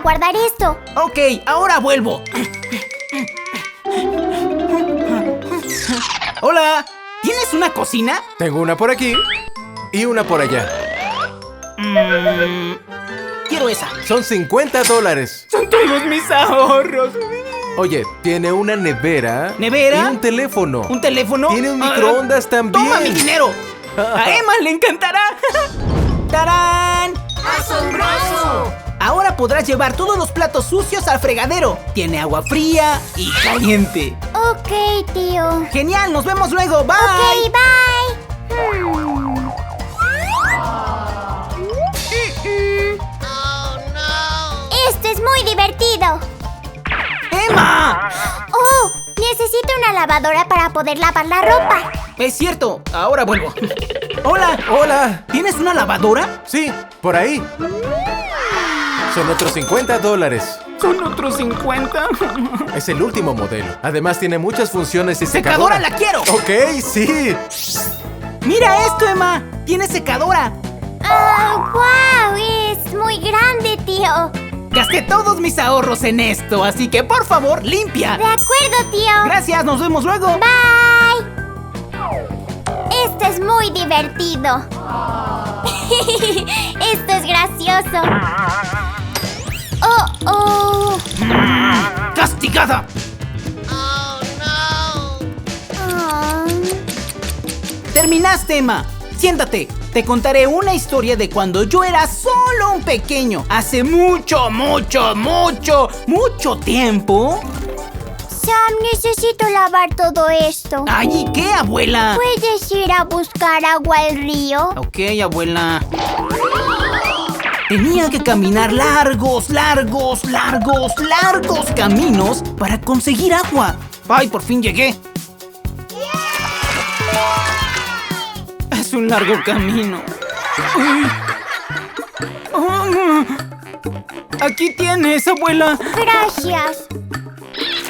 guardar esto. Ok, ahora vuelvo. Hola, ¿tienes una cocina? Tengo una por aquí y una por allá. Quiero esa. Son $50. Son todos mis ahorros. Oye, tiene una nevera. ¿Nevera? Y un teléfono. ¿Un teléfono? Tiene un microondas también. ¡Toma mi dinero! ¡A Emma le encantará! ¡Tarán! ¡Asombroso! Ahora podrás llevar todos los platos sucios al fregadero. Tiene agua fría y caliente. Ok, tío. ¡Genial! ¡Nos vemos luego! ¡Bye! Ok, bye. Esto es muy divertido. ¡Emma! Oh, necesito una lavadora para poder lavar la ropa. Es cierto, ahora vuelvo. ¡Hola! Hola. ¿Tienes una lavadora? Sí, por ahí. Son otros $50. Son otros 50. Es el último modelo. Además tiene muchas funciones y ¡Secadora la quiero! Ok, sí. ¡Mira esto, Emma! ¡Tiene secadora! ¡Wow! Es muy grande, tío. Gasté todos mis ahorros en esto, así que por favor, limpia. De acuerdo, tío. Gracias, nos vemos luego. Bye. Esto es muy divertido. Esto es gracioso. Oh. ¡Castigada! Oh. ¡Terminaste, Emma! Siéntate. Te contaré una historia de cuando yo era solo un pequeño. Hace mucho tiempo. Sam, necesito lavar todo esto. ¡Ay, ¿y qué, abuela? ¿Puedes ir a buscar agua al río? Ok, abuela. Tenía que caminar largos caminos para conseguir agua. ¡Ay, por fin llegué! Es un largo camino. Aquí tienes, abuela. Gracias.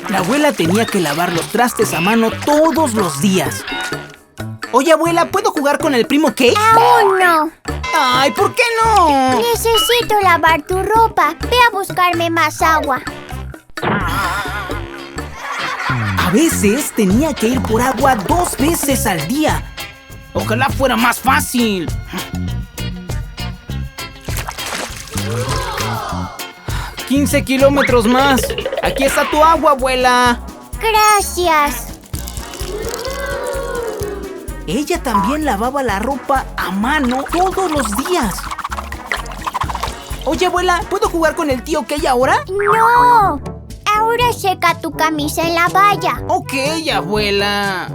La abuela tenía que lavar los trastes a mano todos los días. Oye, abuela, ¿puedo jugar con el primo Cake? Aún no. Ay, ¿por qué no? Necesito lavar tu ropa. Ve a buscarme más agua. A veces tenía que ir por agua 2 veces al día. Ojalá fuera más fácil. ¡15 kilómetros más! ¡Aquí está tu agua, abuela! Gracias. Ella también lavaba la ropa a mano todos los días. Oye, abuela, ¿puedo jugar con el tío Key ahora? No. Ahora seca tu camisa en la valla. Ok, abuela.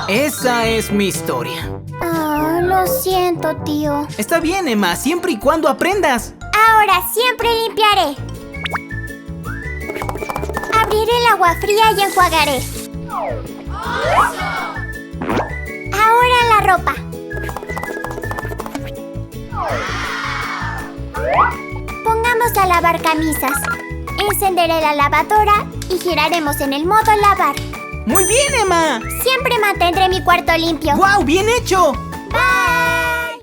Esa es mi historia. Lo siento, tío. Está bien, Emma, siempre y cuando aprendas. Ahora siempre limpiaré. Abriré el agua fría y enjuagaré. Ahora la ropa. Pongamos a lavar camisas. Encenderé la lavadora y giraremos en el modo lavar. ¡Muy bien, Emma! Siempre mantendré mi cuarto limpio. ¡Guau! ¡Bien hecho!